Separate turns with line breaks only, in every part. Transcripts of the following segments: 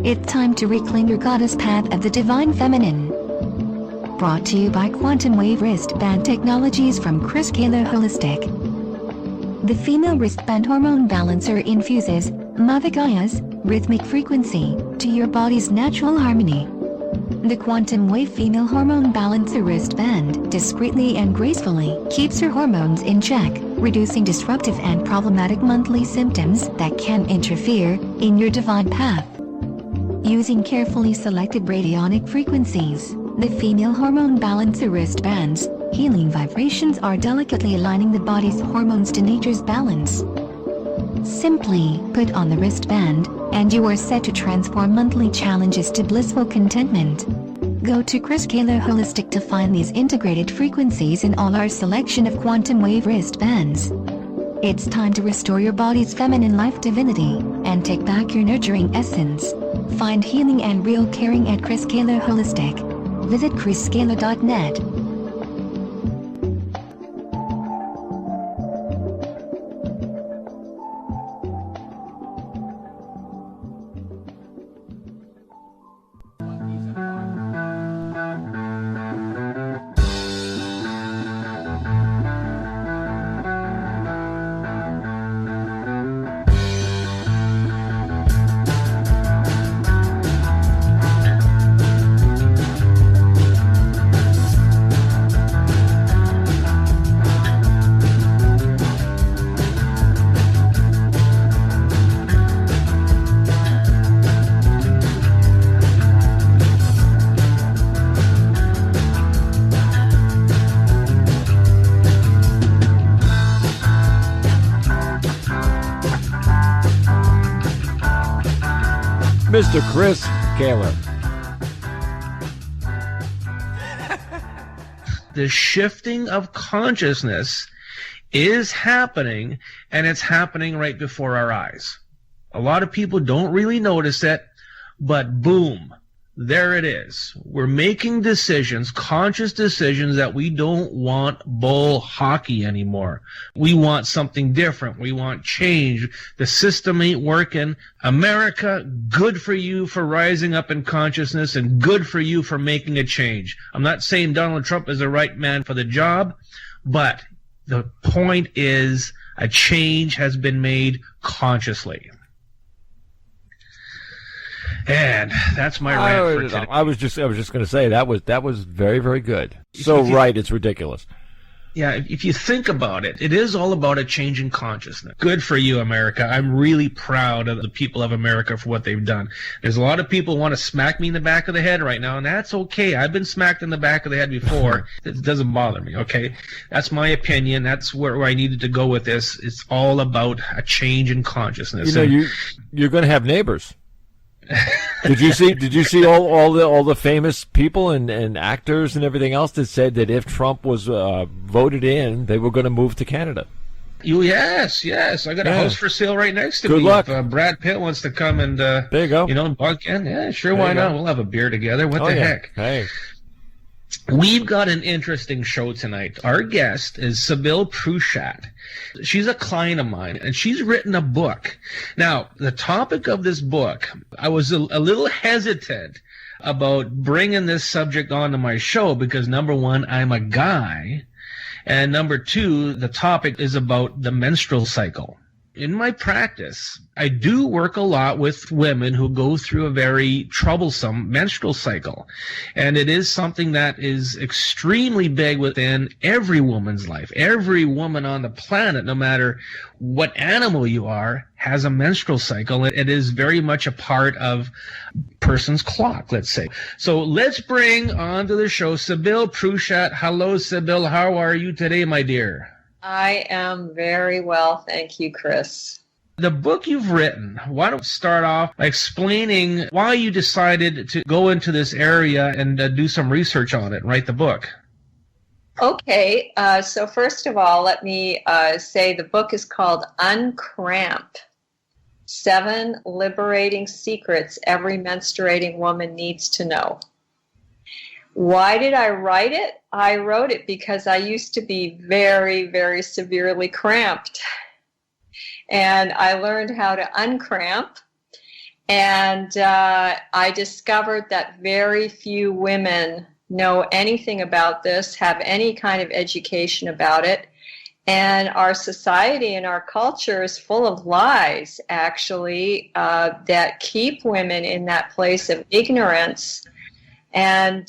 It's time to reclaim your goddess path of the divine feminine. Brought to you by Quantum Wave Wristband Technologies from kehler Holistic. The female wristband hormone balancer infuses Mother Gaia's rhythmic frequency to your body's natural harmony. The Quantum Wave Female Hormone Balancer Wristband discreetly and gracefully keeps your hormones in check, reducing disruptive and problematic monthly symptoms that can interfere in your divine path. Using carefully selected radionic frequencies, the Female Hormone Balancer Wristband's healing vibrations are delicately aligning the body's hormones to nature's balance. Simply put on the wristband, and you are set to transform monthly challenges to blissful contentment. Go to kehler Holistic to find these integrated frequencies in all our selection of quantum wave wristbands. It's time to restore your body's feminine life divinity and take back your nurturing essence. Find healing and real caring at kehler Holistic. Visit kehler.net.
Mr. Chris Kehler.
The shifting of consciousness is happening, and it's happening right before our eyes. A lot of people don't really notice it, but boom, there it is. We're making decisions, conscious decisions, that we don't want bull hockey anymore. We want something different. We want change. The system ain't working. America, good for you for rising up in consciousness, and good for you for making a change. I'm not saying Donald Trump is the right man for the job, but the point is a change has been made consciously. And that's my rant for today.
I was just going to say that was very, very good. So right, it's ridiculous.
Yeah, if you think about it, it is all about a change in consciousness. Good for you, America. I'm really proud of the people of America for what they've done. There's a lot of people who want to smack me in the back of the head right now, and that's okay. I've been smacked in the back of the head before. It doesn't bother me, okay? That's my opinion. That's where I needed to go with this. It's all about a change in consciousness.
You know, you're going to have neighbors. Did you see all the famous people and actors and everything else that said that if Trump was voted in, they were going to move to Canada?
Yes. I got a house for sale right next to me.
Good luck.
If Brad Pitt wants to come and
there you go.
bunk in, yeah, sure, why not? We'll have a beer together. What the heck?
Hey.
We've got an interesting show tonight. Our guest is Sibylle Preuschat. She's a client of mine, and she's written a book. Now, the topic of this book, I was a little hesitant about bringing this subject onto my show because, number one, I'm a guy, and number two, the topic is about the menstrual cycle. In my practice, I do work a lot with women who go through a very troublesome menstrual cycle. And it is something that is extremely big within every woman's life. Every woman on the planet, no matter what animal you are, has a menstrual cycle. It is very much a part of a person's clock, let's say. So let's bring onto the show Sibylle Preuschat. Hello, Sibylle. How are you today, my dear?
I am very well, thank you, Chris.
The book you've written, why don't we start off by explaining why you decided to go into this area and do some research on it and write the book?
Okay, so first of all, let me say the book is called Uncramp, 7 Liberating Secrets Every Menstruating Woman Needs to Know. Why did I write it? I wrote it because I used to be very, very severely cramped. And I learned how to uncramp. And I discovered that very few women know anything about this, have any kind of education about it. And our society and our culture is full of lies, actually, that keep women in that place of ignorance. And,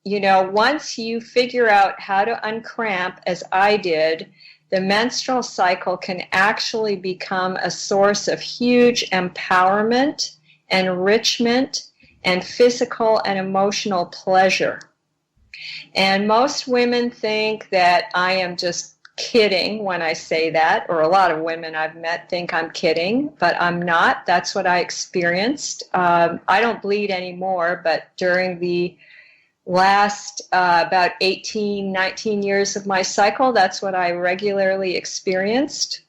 once you figure out how to uncramp, as I did, the menstrual cycle can actually become a source of huge empowerment, enrichment, and physical and emotional pleasure. And most women think that I am just kidding when I say that, or a lot of women I've met think I'm kidding, but I'm not. That's what I experienced. I don't bleed anymore, but during the last about 18, 19 years of my cycle, that's what I regularly experienced.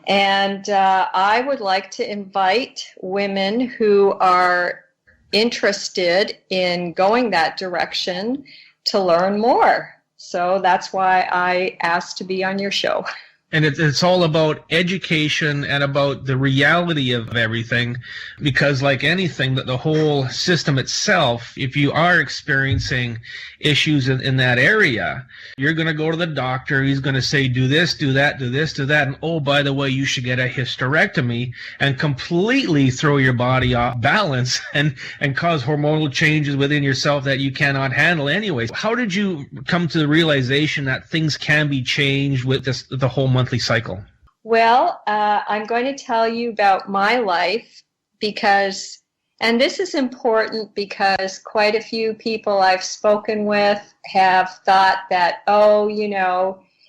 And I would like to invite women who are interested in going that direction to learn more. So that's why I asked to be on your show.
And it's all about education and about the reality of everything, because like anything, that the whole system itself, if you are experiencing issues in that area, you're going to go to the doctor. He's going to say, do this, do that, do this, do that. And oh, by the way, you should get a hysterectomy, and completely throw your body off balance and cause hormonal changes within yourself that you cannot handle anyways. How did you come to the realization that things can be changed with the whole monthly cycle?
Well, I'm going to tell you about my life because, and this is important because quite a few people I've spoken with have thought that,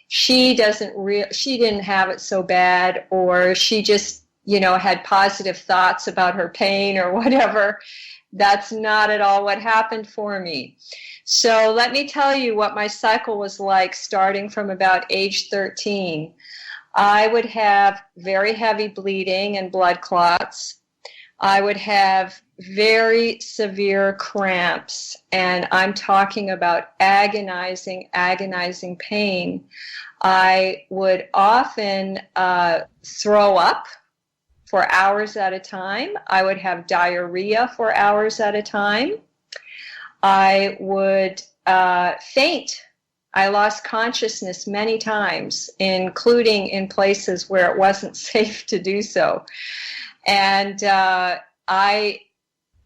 she didn't have it so bad, or she just, had positive thoughts about her pain or whatever. That's not at all what happened for me. So let me tell you what my cycle was like starting from about age 13. I would have very heavy bleeding and blood clots. I would have very severe cramps, and I'm talking about agonizing pain. I would often throw up for hours at a time. I would have diarrhea for hours at a time. I would faint. I lost consciousness many times, including in places where it wasn't safe to do so. And I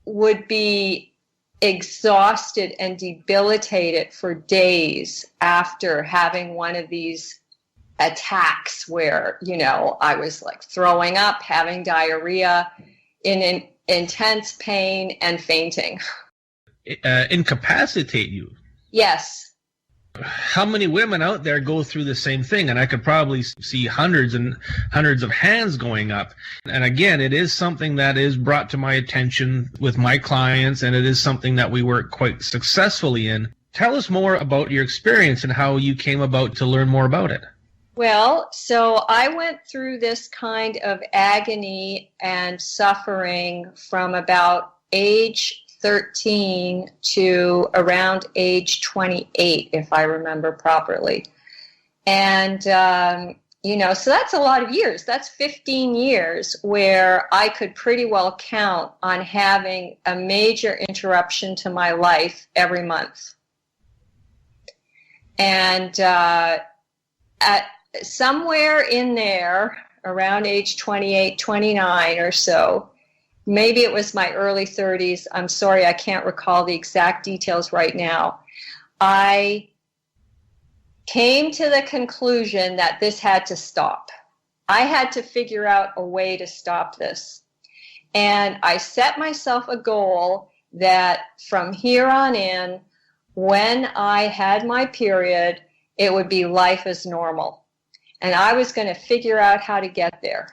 would be exhausted and debilitated for days after having one of these attacks where, I was like throwing up, having diarrhea, in intense pain, and fainting.
Incapacitate you?
Yes.
How many women out there go through the same thing? And I could probably see hundreds and hundreds of hands going up. And again, it is something that is brought to my attention with my clients, and it is something that we work quite successfully in. Tell us more about your experience and how you came about to learn more about it.
Well, so I went through this kind of agony and suffering from about age 13 to around age 28, if I remember properly. And, so that's a lot of years. That's 15 years where I could pretty well count on having a major interruption to my life every month. And at somewhere in there, around age 28, 29 or so, maybe it was my early 30s. I'm sorry, I can't recall the exact details right now. I came to the conclusion that this had to stop. I had to figure out a way to stop this. And I set myself a goal that from here on in, when I had my period, it would be life as normal. And I was going to figure out how to get there.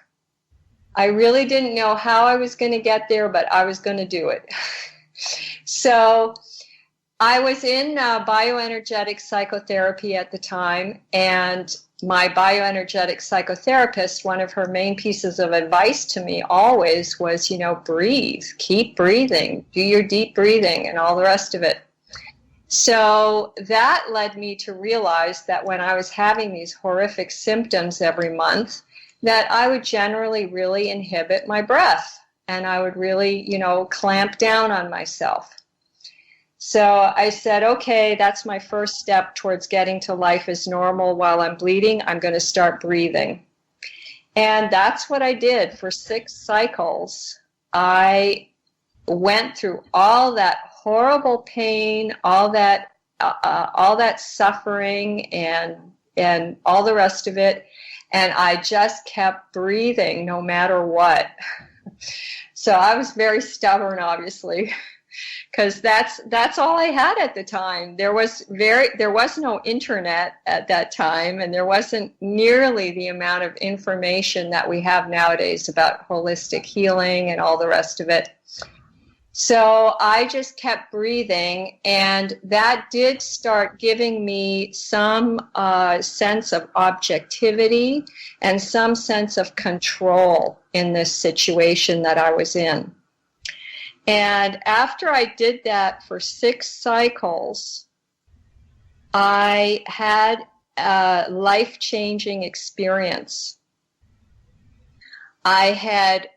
I really didn't know how I was going to get there, but I was going to do it. So I was in bioenergetic psychotherapy at the time, and my bioenergetic psychotherapist, one of her main pieces of advice to me always was, breathe, keep breathing, do your deep breathing and all the rest of it. So that led me to realize that when I was having these horrific symptoms every month, that I would generally really inhibit my breath, and I would really, clamp down on myself. So I said, okay, that's my first step towards getting to life as normal while I'm bleeding. I'm going to start breathing. And that's what I did for 6 cycles. I went through all that horrible pain, all that suffering, and all the rest of it, and I just kept breathing no matter what. So I was very stubborn, obviously, because that's all I had at the time. There was no internet at that time, and there wasn't nearly the amount of information that we have nowadays about holistic healing and all the rest of it. So I just kept breathing, and that did start giving me some sense of objectivity and some sense of control in this situation that I was in. And after I did that for 6 cycles, I had a life-changing experience. I had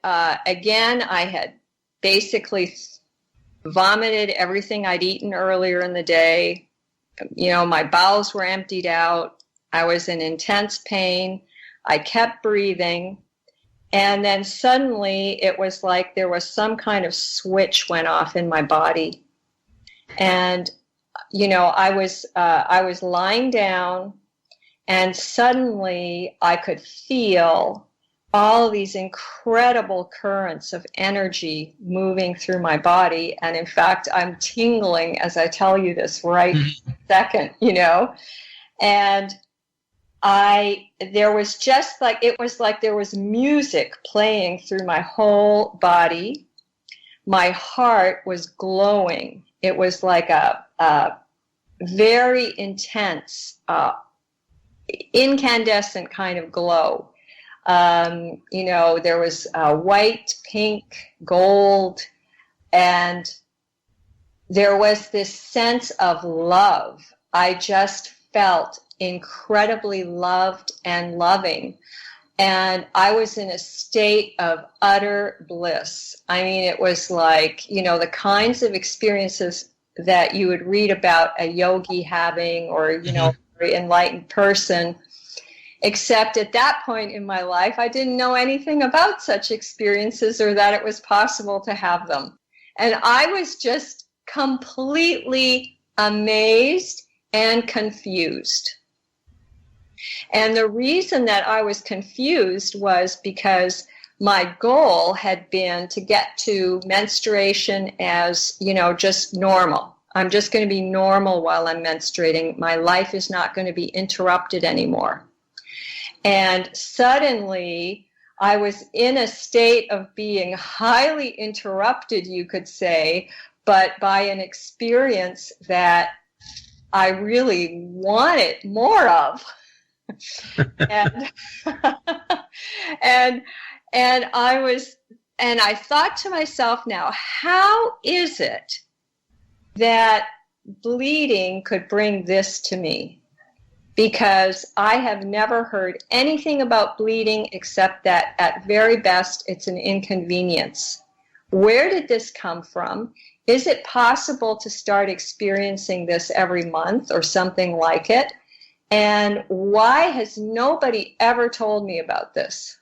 basically vomited everything I'd eaten earlier in the day. My bowels were emptied out. I was in intense pain. I kept breathing. And then suddenly it was like there was some kind of switch went off in my body. And, I was lying down, and suddenly I could feel all these incredible currents of energy moving through my body. And in fact, I'm tingling as I tell you this right second, and there was just like, it was like there was music playing through my whole body. My heart was glowing. It was like a very intense, incandescent kind of glow. There was white, pink, gold, and there was this sense of love. I just felt incredibly loved and loving, and I was in a state of utter bliss. I mean, it was like, the kinds of experiences that you would read about a yogi having, or, a very enlightened person. Except at that point in my life, I didn't know anything about such experiences or that it was possible to have them. And I was just completely amazed and confused. And the reason that I was confused was because my goal had been to get to menstruation as, just normal. I'm just going to be normal while I'm menstruating. My life is not going to be interrupted anymore. And suddenly, I was in a state of being highly interrupted, you could say, but by an experience that I really wanted more of. and I thought to myself, now, how is it that bleeding could bring this to me? Because I have never heard anything about bleeding except that at very best it's an inconvenience. Where did this come from? Is it possible to start experiencing this every month or something like it? And why has nobody ever told me about this?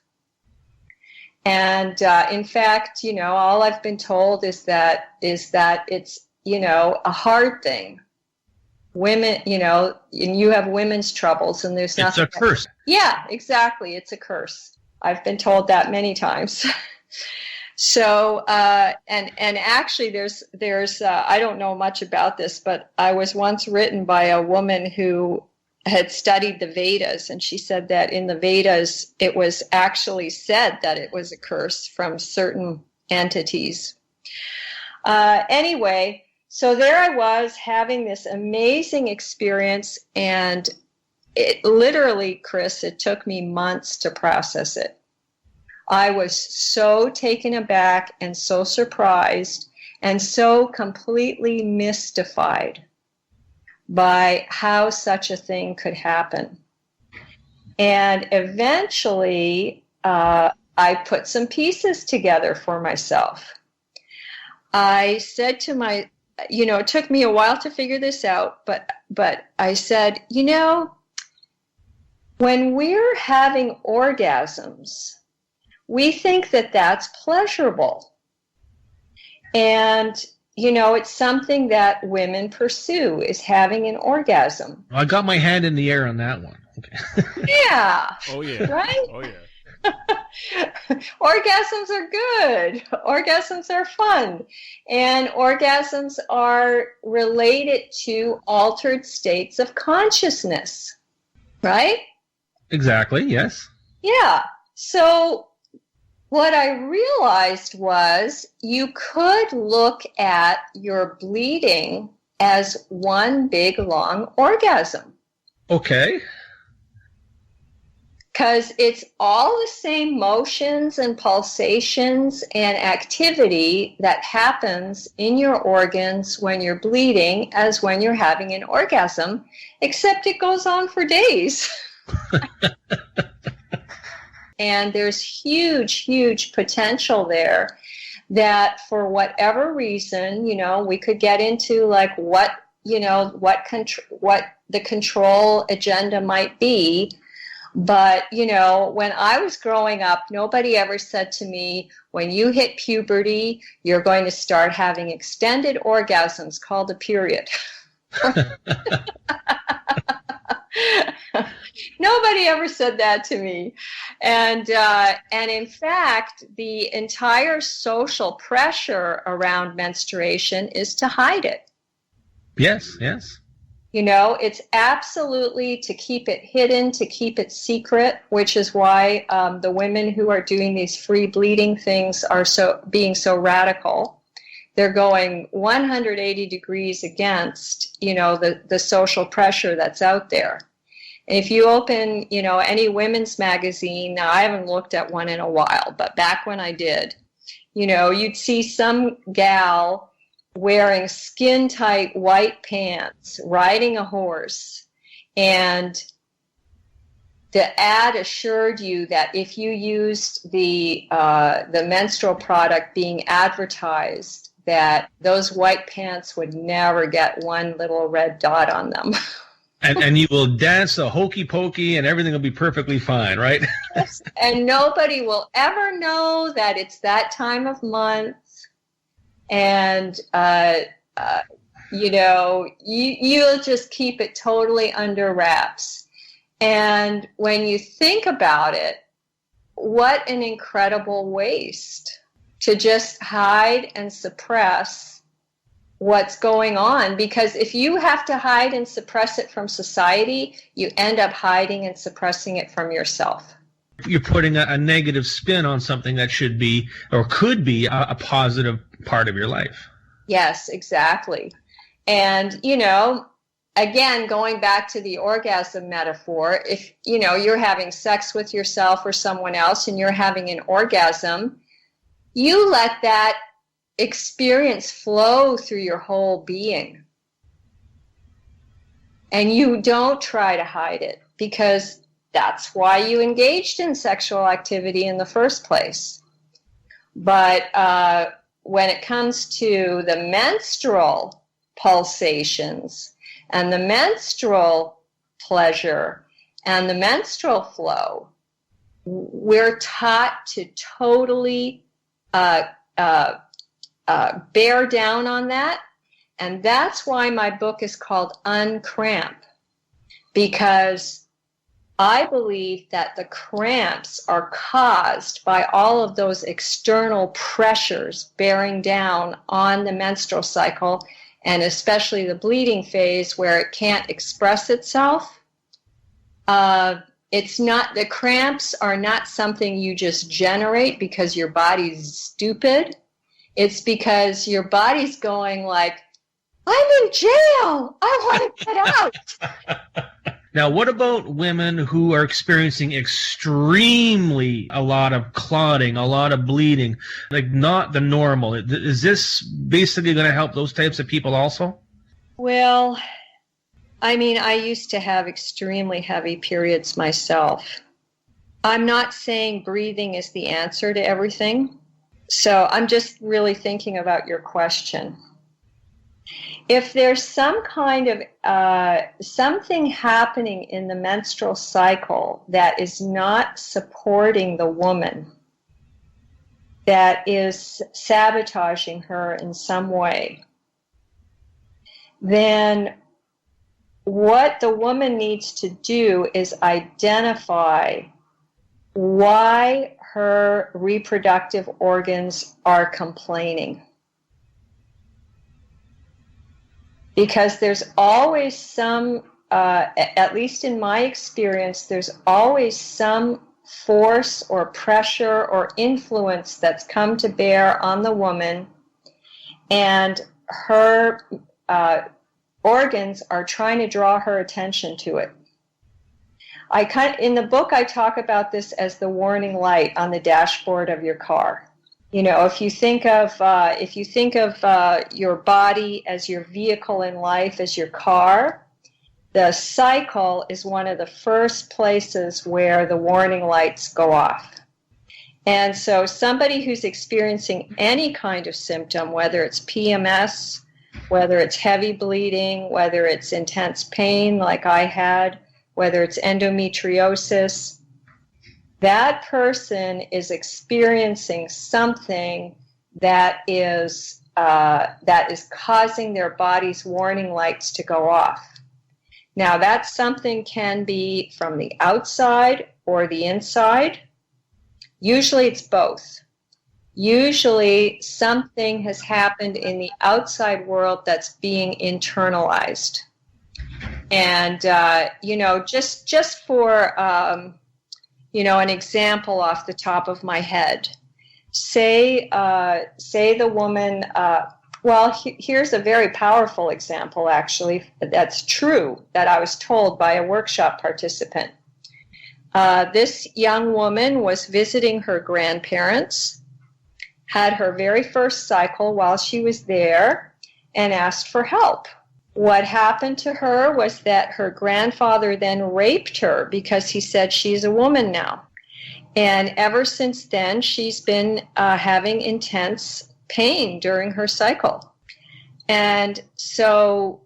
And in fact, all I've been told is that it's, a hard thing. Women, and you have women's troubles, and there's nothing.
It's a curse.
Yeah, exactly. It's a curse. I've been told that many times. So, and actually, there's I don't know much about this, but I was once written by a woman who had studied the Vedas, and she said that in the Vedas, it was actually said that it was a curse from certain entities. Anyway. So there I was having this amazing experience, and it literally, Chris, it took me months to process it. I was so taken aback and so surprised and so completely mystified by how such a thing could happen. And eventually, I put some pieces together for myself. I said to it took me a while to figure this out, but I said, when we're having orgasms, we think that that's pleasurable. And, it's something that women pursue, is having an orgasm.
I got my hand in the air on that one. Okay.
Yeah.
Oh, yeah.
Right?
Oh, yeah.
Orgasms are good. Orgasms are fun. And orgasms are related to altered states of consciousness, right?
Exactly, yes.
Yeah. So what I realized was you could look at your bleeding as one big long orgasm.
Okay.
Because it's all the same motions and pulsations and activity that happens in your organs when you're bleeding as when you're having an orgasm, except it goes on for days. And there's huge, huge potential there that for whatever reason, we could get into like what the control agenda might be. But, when I was growing up, nobody ever said to me, when you hit puberty, you're going to start having extended orgasms called a period. Nobody ever said that to me. And in fact, the entire social pressure around menstruation is to hide it.
Yes, yes.
It's absolutely to keep it hidden, to keep it secret, which is why the women who are doing these free bleeding things are being so radical. They're going 180 degrees against, the social pressure that's out there. And if you open, any women's magazine, now I haven't looked at one in a while, but back when I did, you'd see some gal wearing skin-tight white pants, riding a horse, and the ad assured you that if you used the menstrual product being advertised, that those white pants would never get one little red dot on them.
And you will dance a hokey pokey and everything will be perfectly fine, right?
Yes. And nobody will ever know that it's that time of month. And, you'll just keep it totally under wraps. And when you think about it, what an incredible waste to just hide and suppress what's going on. Because if you have to hide and suppress it from society, you end up hiding and suppressing it from yourself.
You're putting a negative spin on something that should be or could be a positive part of your life.
Yes, exactly. And, again, going back to the orgasm metaphor, if, you're having sex with yourself or someone else and you're having an orgasm, you let that experience flow through your whole being. And you don't try to hide it, because that's why you engaged in sexual activity in the first place. But when it comes to the menstrual pulsations and the menstrual pleasure and the menstrual flow, we're taught to totally bear down on that. And that's why my book is called Uncramp, because I believe that the cramps are caused by all of those external pressures bearing down on the menstrual cycle, and especially the bleeding phase where it can't express itself. The cramps are not something you just generate because your body's stupid. It's because your body's going like, I'm in jail. I want to get out.
Now, what about women who are experiencing extremely a lot of clotting, a lot of bleeding, like not the normal? Is this basically going to help those types of people also?
Well, I used to have extremely heavy periods myself. I'm not saying breathing is the answer to everything. So I'm just really thinking about your question. If there's some kind of something happening in the menstrual cycle that is not supporting the woman, that is sabotaging her in some way, then what the woman needs to do is identify why her reproductive organs are complaining. Because there's always some, at least in my experience, there's always some force or pressure or influence that's come to bear on the woman, and her organs are trying to draw her attention to it. In the book, I talk about this as the warning light on the dashboard of your car. You know, if you think of your body as your vehicle in life, as your car, the cycle is one of the first places where the warning lights go off. And so somebody who's experiencing any kind of symptom, whether it's PMS, whether it's heavy bleeding, whether it's intense pain like I had, whether it's endometriosis, that person is experiencing something that is causing their body's warning lights to go off. Now, that something can be from the outside or the inside. Usually it's both. Usually something has happened in the outside world that's being internalized. And, just for, an example off the top of my head, say the woman, here's a very powerful example, actually, that's true, that I was told by a workshop participant. This young woman was visiting her grandparents, had her very first cycle while she was there, and asked for help. What happened to her was that her grandfather then raped her because he said she's a woman now. And ever since then, she's been having intense pain during her cycle. And so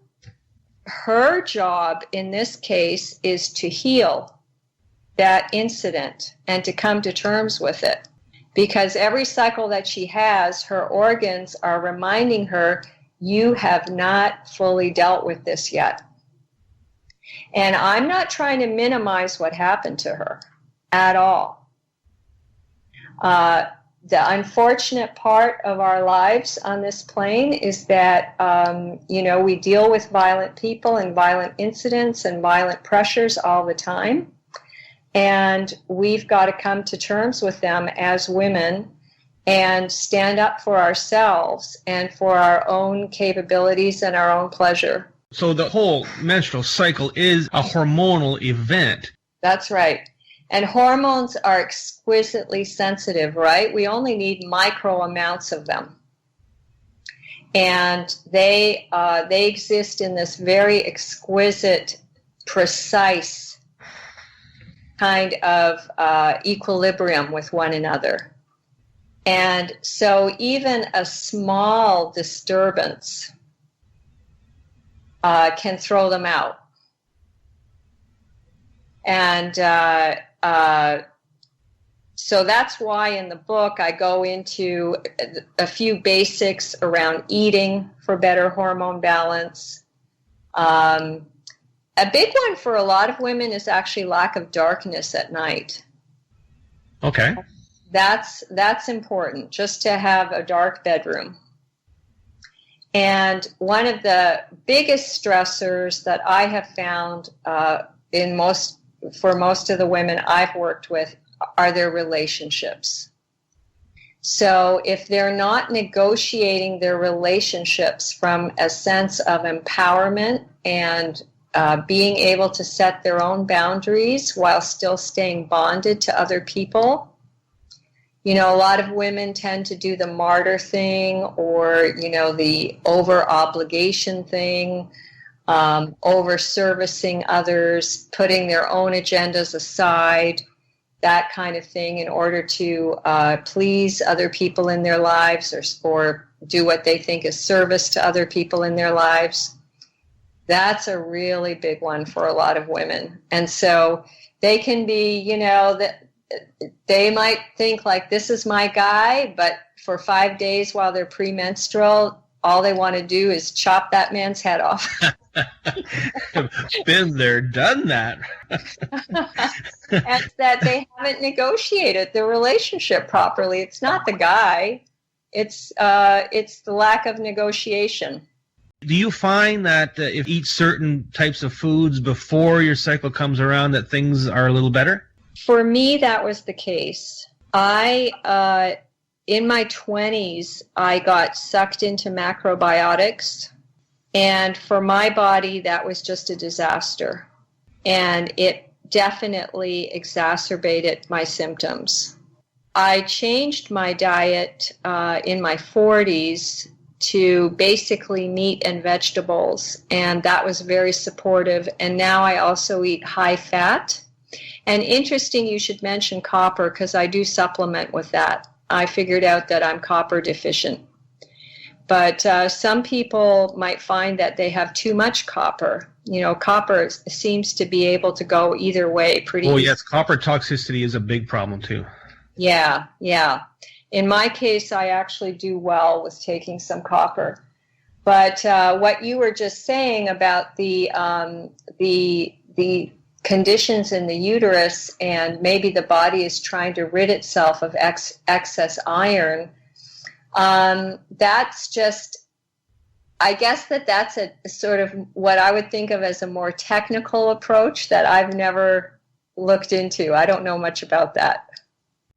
her job in this case is to heal that incident and to come to terms with it. Because every cycle that she has, her organs are reminding her, you have not fully dealt with this yet. And I'm not trying to minimize what happened to her at all. The unfortunate part of our lives on this plane is that, we deal with violent people and violent incidents and violent pressures all the time. And we've got to come to terms with them as women and stand up for ourselves and for our own capabilities and our own pleasure.
So the whole menstrual cycle is a hormonal event.
That's right. And hormones are exquisitely sensitive, right? We only need micro amounts of them. And they exist in this very exquisite, precise kind of equilibrium with one another. And so even a small disturbance can throw them out. And so that's why in the book I go into a few basics around eating for better hormone balance. A big one for a lot of women is actually lack of darkness at night.
Okay.
That's important, just to have a dark bedroom. And one of the biggest stressors that I have found for most of the women I've worked with are their relationships. So if they're not negotiating their relationships from a sense of empowerment and being able to set their own boundaries while still staying bonded to other people, a lot of women tend to do the martyr thing or, the over-obligation thing, over-servicing others, putting their own agendas aside, that kind of thing in order to please other people in their lives, or do what they think is service to other people in their lives. That's a really big one for a lot of women. And so they can be, that they might think like, this is my guy, but for 5 days while they're premenstrual, all they want to do is chop that man's head off.
Been there, done that.
And that they haven't negotiated the relationship properly. It's not the guy. It's the lack of negotiation.
Do you find that if you eat certain types of foods before your cycle comes around that things are a little better?
For me, that was the case. In my 20s, I got sucked into macrobiotics. And for my body, that was just a disaster. And it definitely exacerbated my symptoms. I changed my diet in my 40s to basically meat and vegetables, and that was very supportive. And now I also eat high fat. And interesting you should mention copper, because I do supplement with that. I figured out that I'm copper deficient. But some people might find that they have too much copper. Copper seems to be able to go either way pretty easily.
Yes, copper toxicity is a big problem too.
Yeah. In my case, I actually do well with taking some copper. But what you were just saying about the conditions in the uterus, and maybe the body is trying to rid itself of excess iron, that's just, I guess that's a sort of what I would think of as a more technical approach that I've never looked into. I don't know much about that.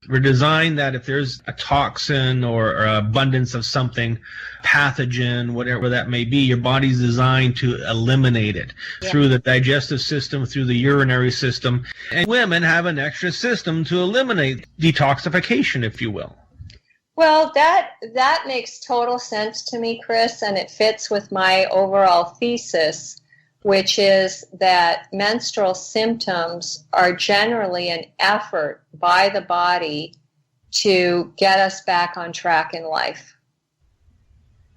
We're designed that if there's a toxin or abundance of something, pathogen, whatever that may be, your body's designed to eliminate it through the digestive system, through the urinary system. And women have an extra system to eliminate detoxification, if you will.
Well, that makes total sense to me, Chris, and it fits with my overall thesis, which is that menstrual symptoms are generally an effort by the body to get us back on track in life.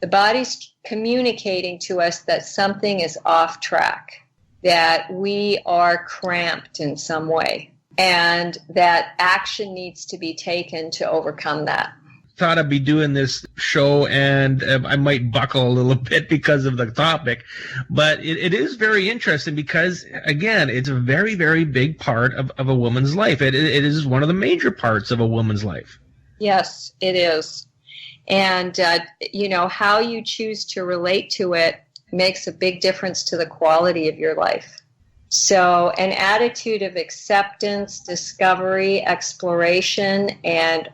The body's communicating to us that something is off track, that we are cramped in some way, and that action needs to be taken to overcome that.
Thought I'd be doing this show, and I might buckle a little bit because of the topic, but it is very interesting because, again, it's a very, very big part of a woman's life. It is one of the major parts of a woman's life.
Yes, it is. And, how you choose to relate to it makes a big difference to the quality of your life. So an attitude of acceptance, discovery, exploration, and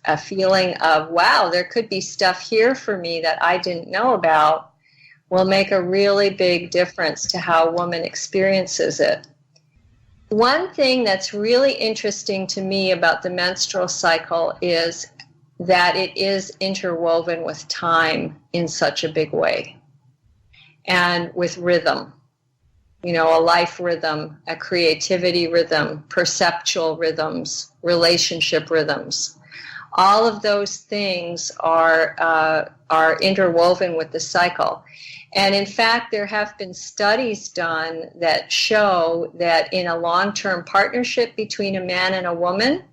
a feeling of, wow, there could be stuff here for me that I didn't know about, will make a really big difference to how a woman experiences it. One thing that's really interesting to me about the menstrual cycle is that it is interwoven with time in such a big way, and with rhythm. A life rhythm, a creativity rhythm, perceptual rhythms, relationship rhythms. All of those things are interwoven with the cycle. And in fact, there have been studies done that show that in a long-term partnership between a man and a woman,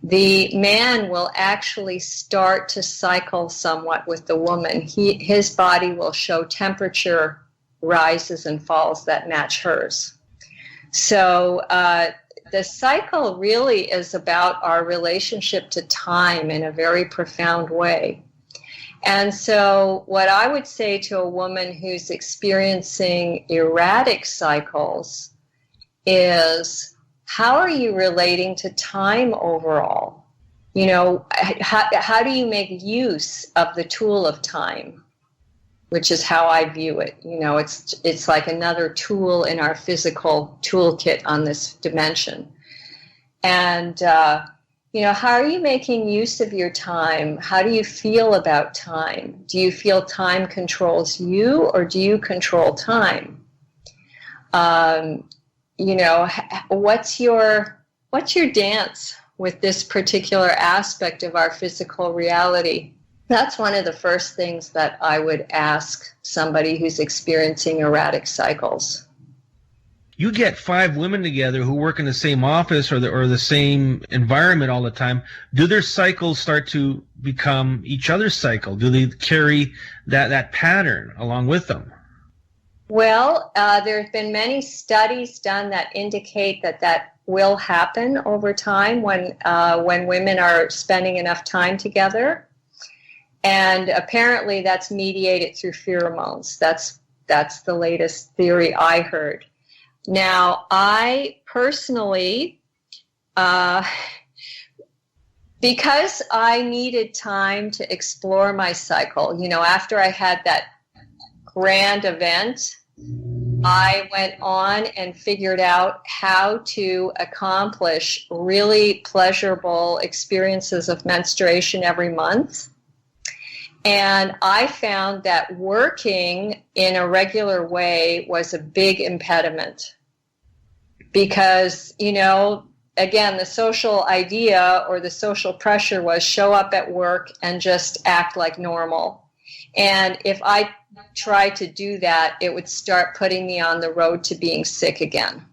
the man will actually start to cycle somewhat with the woman. His body will show temperature rises and falls that match hers. So the cycle really is about our relationship to time in a very profound way. And so what I would say to a woman who's experiencing erratic cycles is, how are you relating to time overall? How do you make use of the tool of time? Which is how I view it. It's like another tool in our physical toolkit on this dimension. And, how are you making use of your time? How do you feel about time? Do you feel time controls you, or do you control time? what's your dance with this particular aspect of our physical reality? That's one of the first things that I would ask somebody who's experiencing erratic cycles.
You get 5 women together who work in the same office or the same environment all the time. Do their cycles start to become each other's cycle? Do they carry that pattern along with them?
Well, there have been many studies done that indicate that will happen over time when women are spending enough time together. And apparently that's mediated through pheromones. That's the latest theory I heard. Now, I personally, because I needed time to explore my cycle, after I had that grand event, I went on and figured out how to accomplish really pleasurable experiences of menstruation every month. And I found that working in a regular way was a big impediment because, again, the social idea or the social pressure was show up at work and just act like normal. And if I tried to do that, it would start putting me on the road to being sick again.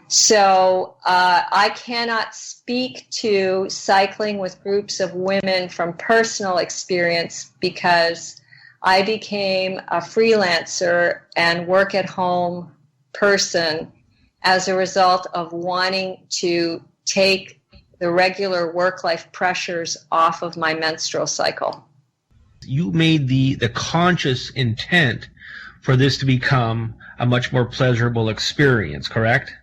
So I cannot speak to cycling with groups of women from personal experience because I became a freelancer and work-at-home person as a result of wanting to take the regular work-life pressures off of my menstrual cycle.
You made the conscious intent for this to become a much more pleasurable experience, correct?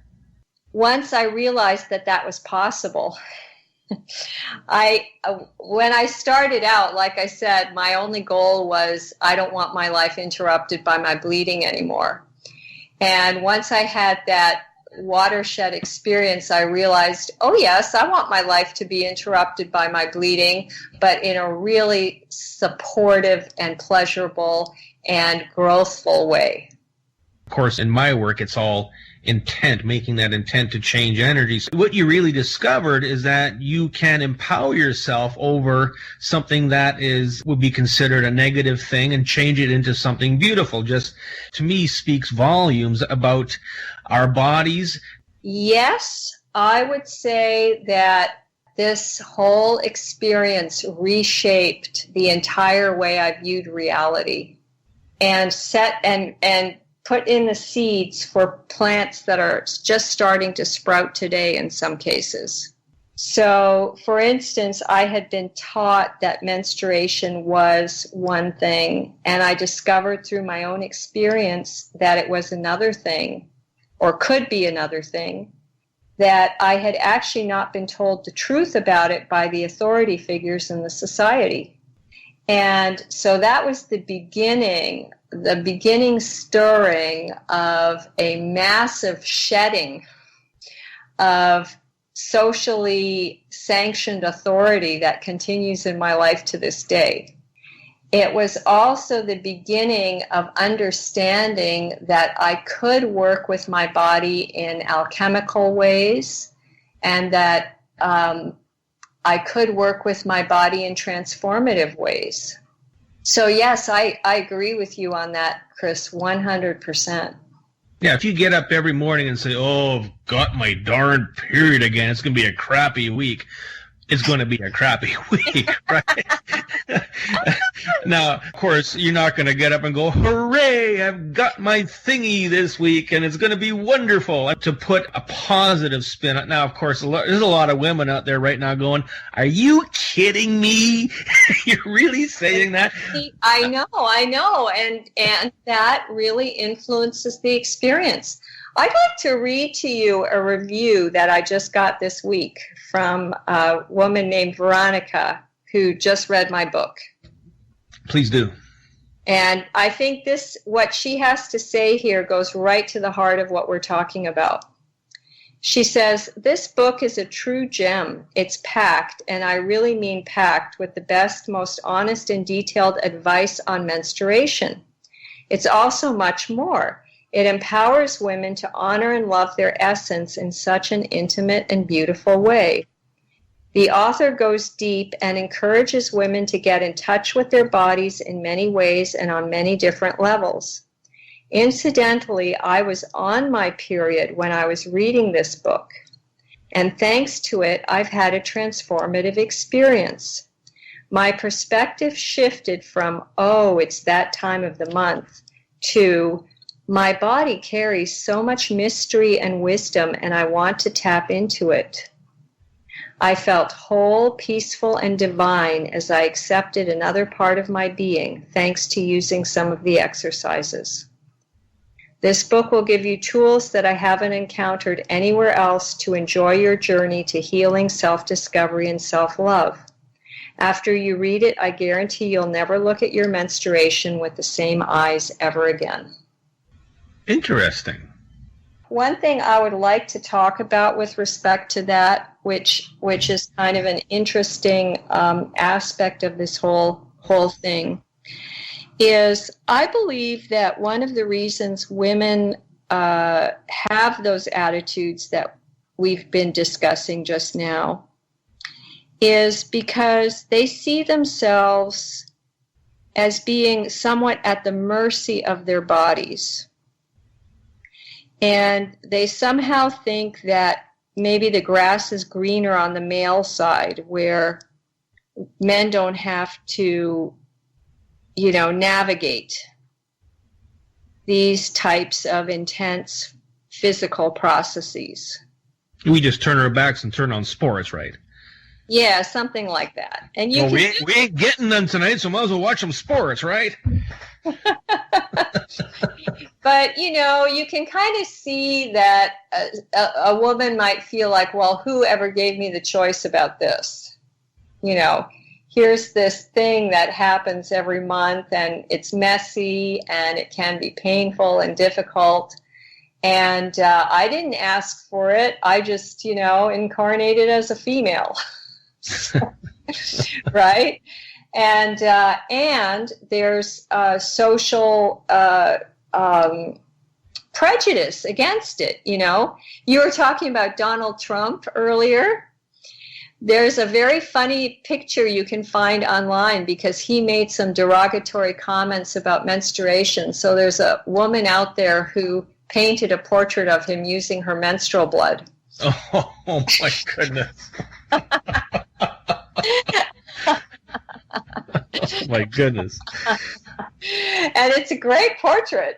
Once I realized that was possible, when I started out, like I said, my only goal was I don't want my life interrupted by my bleeding anymore. And once I had that watershed experience, I realized, oh yes, I want my life to be interrupted by my bleeding, but in a really supportive and pleasurable and growthful way.
Of course, in my work, it's all intent, making that intent to change energy. So what you really discovered is that you can empower yourself over something that would be considered a negative thing and change it into something beautiful. Just, to me, speaks volumes about our bodies.
Yes, I would say that this whole experience reshaped the entire way I viewed reality and put in the seeds for plants that are just starting to sprout today in some cases. So, for instance, I had been taught that menstruation was one thing, and I discovered through my own experience that it was another thing, or could be another thing, that I had actually not been told the truth about it by the authority figures in the society. And so that was the beginning stirring of a massive shedding of socially sanctioned authority that continues in my life to this day. It was also the beginning of understanding that I could work with my body in alchemical ways and that I could work with my body in transformative ways. So yes, I agree with you on that, Chris, 100%.
Yeah, if you get up every morning and say, oh, I've got my darn period again, it's going to be a crappy week. It's going to be a crappy week, right? Now, of course, you're not going to get up and go, hooray, I've got my thingy this week, and it's going to be wonderful. To put a positive spin on it. Now, of course, there's a lot of women out there right now going, are you kidding me? You're really saying that?
I know, and that really influences the experience. I'd like to read to you a review that I just got this week from a woman named Veronica who just read my book.
Please do.
And I think what she has to say here goes right to the heart of what we're talking about. She says, this book is a true gem. It's packed, and I really mean packed, with the best, most honest and detailed advice on menstruation. It's also much more. It empowers women to honor and love their essence in such an intimate and beautiful way. The author goes deep and encourages women to get in touch with their bodies in many ways and on many different levels. Incidentally, I was on my period when I was reading this book, and thanks to it, I've had a transformative experience. My perspective shifted from, oh, it's that time of the month, to, my body carries so much mystery and wisdom, and I want to tap into it. I felt whole, peaceful, and divine as I accepted another part of my being, thanks to using some of the exercises. This book will give you tools that I haven't encountered anywhere else to enjoy your journey to healing, self-discovery, and self-love. After you read it, I guarantee you'll never look at your menstruation with the same eyes ever again.
Interesting.
One thing I would like to talk about with respect to that, which is kind of an interesting aspect of this whole thing, is I believe that one of the reasons women have those attitudes that we've been discussing just now is because they see themselves as being somewhat at the mercy of their bodies. And they somehow think that maybe the grass is greener on the male side, where men don't have to, navigate these types of intense physical processes.
We just turn our backs and turn on sports, right?
Yeah, something like that. And
we ain't getting them tonight, so might as well watch some sports, right?
But, you can kind of see that a woman might feel like, well, who ever gave me the choice about this? Here's this thing that happens every month, and it's messy, and it can be painful and difficult. And I didn't ask for it. I just, incarnated as a female. Right? And there's social prejudice against it, You were talking about Donald Trump earlier. There's a very funny picture you can find online because he made some derogatory comments about menstruation. So there's a woman out there who painted a portrait of him using her menstrual blood.
Oh my goodness. Oh my goodness.
And it's a great portrait.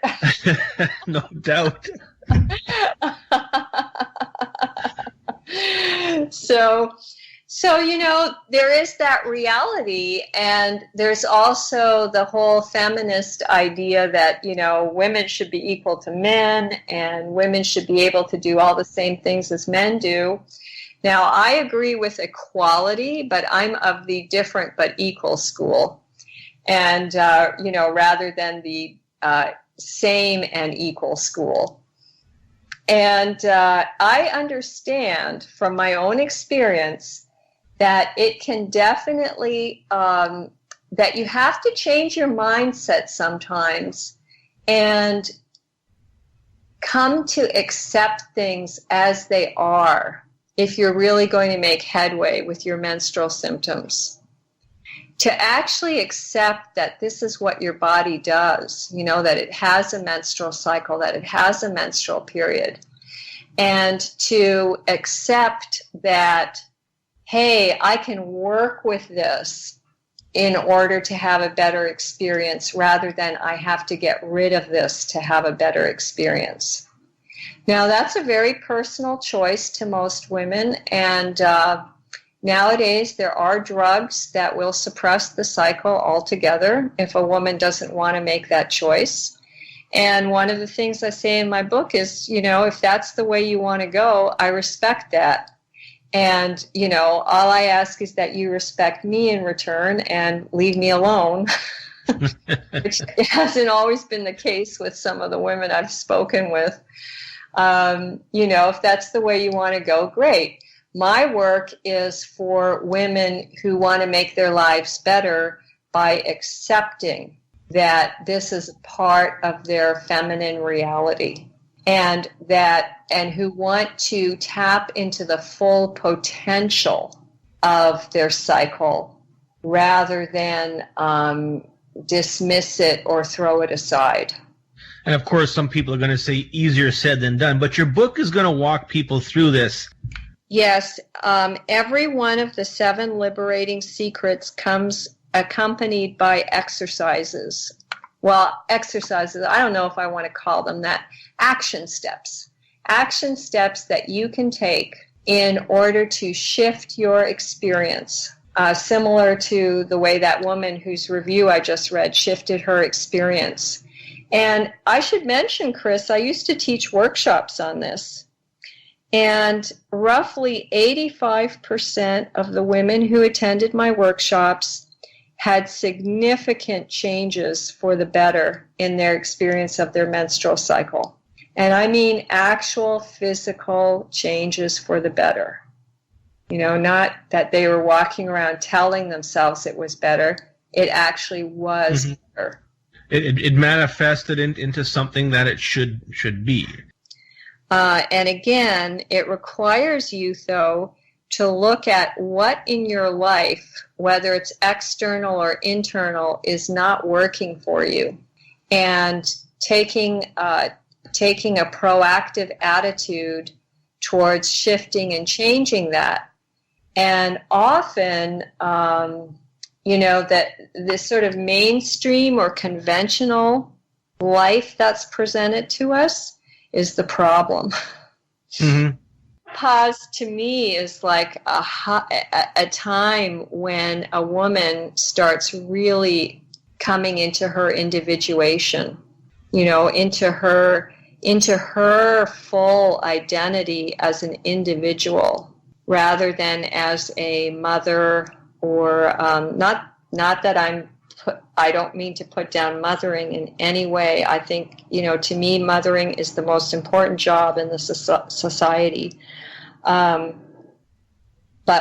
No doubt. So, there is that reality, and there's also the whole feminist idea that, women should be equal to men, and women should be able to do all the same things as men do. Now, I agree with equality, but I'm of the different but equal school. And, rather than the same and equal school. And I understand from my own experience that it can definitely, that you have to change your mindset sometimes and come to accept things as they are if you're really going to make headway with your menstrual symptoms. To actually accept that this is what your body does, that it has a menstrual cycle, that it has a menstrual period, and to accept that, hey, I can work with this in order to have a better experience rather than I have to get rid of this to have a better experience. Now, that's a very personal choice to most women, and nowadays there are drugs that will suppress the cycle altogether if a woman doesn't want to make that choice. And one of the things I say in my book is, if that's the way you want to go, I respect that. And, all I ask is that you respect me in return and leave me alone, which hasn't always been the case with some of the women I've spoken with. If that's the way you want to go, great. My work is for women who want to make their lives better by accepting
that this is part of their feminine reality, and who want to tap into the full potential of their cycle rather than dismiss it or throw it aside.
And of course, some people are going to say easier said than done, but your book is going to walk people through this.
Yes, every one of the 7 liberating secrets comes accompanied by exercises. Well, exercises, I don't know if I want to call them that. Action steps. Action steps that you can take in order to shift your experience. Similar to the way that woman whose review I just read shifted her experience. And I should mention, Chris, I used to teach workshops on this. And roughly 85% of the women who attended my workshops had significant changes for the better in their experience of their menstrual cycle. And I mean actual physical changes for the better. You know, not that they were walking around telling themselves it was better. It actually was better.
It manifested into something that it should be.
And again, it requires you, though, to look at what in your life, whether it's external or internal, is not working for you, and taking a proactive attitude towards shifting and changing that. And often, that this sort of mainstream or conventional life that's presented to us is the problem.
Mm-hmm.
Pause to me is like a time when a woman starts really coming into her individuation, into her full identity as an individual, rather than as a mother, or not that I don't mean to put down mothering in any way. I think, to me, mothering is the most important job in the society. But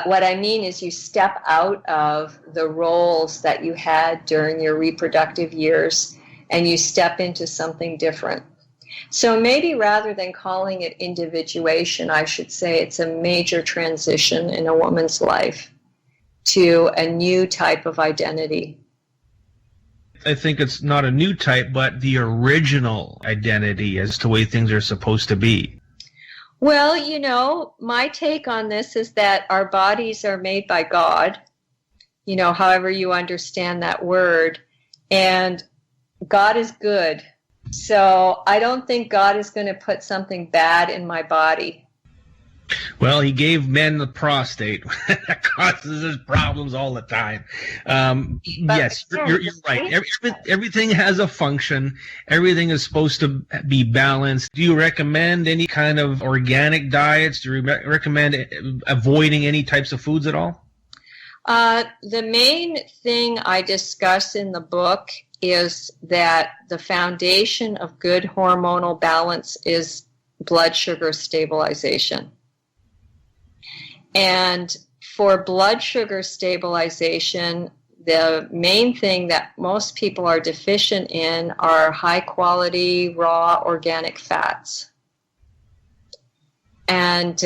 what I mean is you step out of the roles that you had during your reproductive years and you step into something different. So maybe rather than calling it individuation, I should say it's a major transition in a woman's life to a new type of identity.
I think it's not a new type, but the original identity as to the way things are supposed to be.
Well, my take on this is that our bodies are made by God, however you understand that word, and God is good. So I don't think God is going to put something bad in my body.
Well, he gave men the prostate. That causes us problems all the time. Yes, you're right. Everything has a function. Everything is supposed to be balanced. Do you recommend any kind of organic diets? Do you recommend avoiding any types of foods at all?
The main thing I discuss in the book is that the foundation of good hormonal balance is blood sugar stabilization. And for blood sugar stabilization, the main thing that most people are deficient in are high-quality, raw, organic fats. And,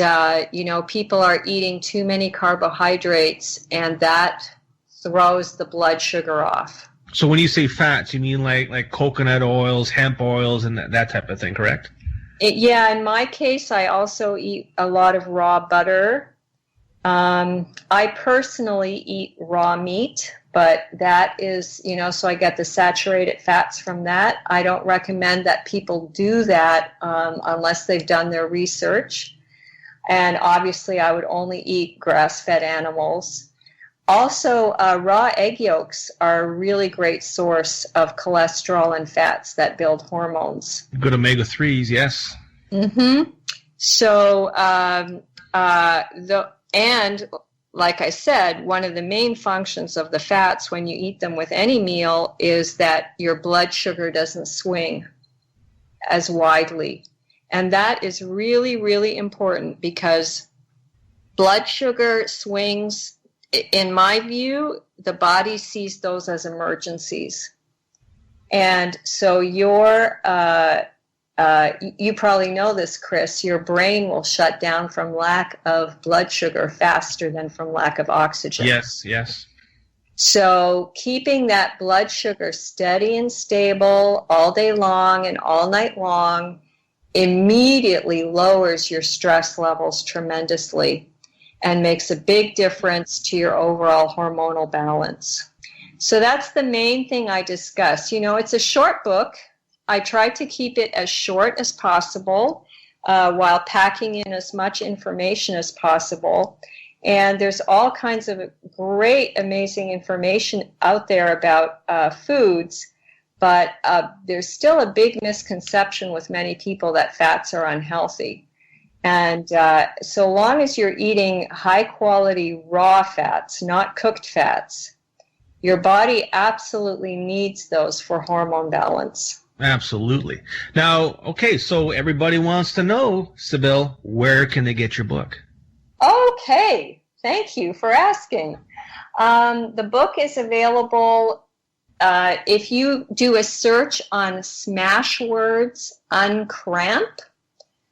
people are eating too many carbohydrates, and that throws the blood sugar off.
So when you say fats, you mean like coconut oils, hemp oils, and that type of thing, correct?
In my case, I also eat a lot of raw butter. I personally eat raw meat, but that is, so I get the saturated fats from that. I don't recommend that people do that unless they've done their research. And obviously, I would only eat grass-fed animals. Also, raw egg yolks are a really great source of cholesterol and fats that build hormones.
Good omega-3s, yes.
Mm-hmm. So, and like I said, one of the main functions of the fats when you eat them with any meal is that your blood sugar doesn't swing as widely. And that is really, really important because blood sugar swings, in my view, the body sees those as emergencies. And so you probably know this, Chris, your brain will shut down from lack of blood sugar faster than from lack of oxygen.
Yes.
So keeping that blood sugar steady and stable all day long and all night long immediately lowers your stress levels tremendously and makes a big difference to your overall hormonal balance. So that's the main thing I discuss. It's a short book. I try to keep it as short as possible while packing in as much information as possible. And there's all kinds of great, amazing information out there about foods, but there's still a big misconception with many people that fats are unhealthy. And so long as you're eating high-quality raw fats, not cooked fats, your body absolutely needs those for hormone balance.
Absolutely. Now, okay, so everybody wants to know, Sibylle, where can they get your book?
Okay, thank you for asking. The book is available if you do a search on Smashwords Uncramp.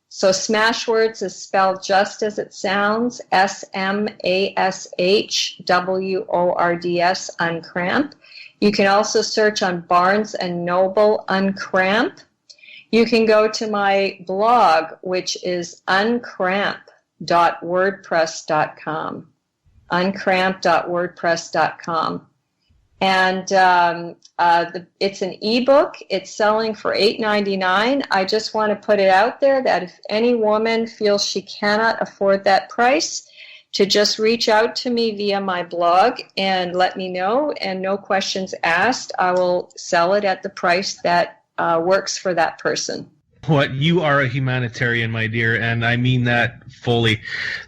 So Smashwords is spelled just as it sounds, SMASHWORDS, Uncramp. You can also search on Barnes & Noble Uncramp. You can go to my blog, which is uncramp.wordpress.com. uncramp.wordpress.com. And it's an ebook. It's selling for $8.99. I just want to put it out there that if any woman feels she cannot afford that price, to just reach out to me via my blog and let me know, and no questions asked. I will sell it at the price that works for that person.
What, you are a humanitarian, my dear, and I mean that fully.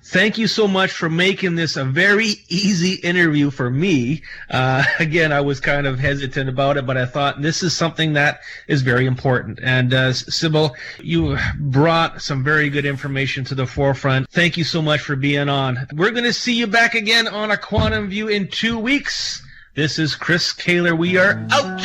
Thank you so much for making this a very easy interview for me. Again, I was kind of hesitant about it, but I thought this is something that is very important. And Sibylle, you brought some very good information to the forefront. Thank you so much for being on. We're going to see you back again on A Quantum View in 2 weeks. This is Chris Kehler. We are out.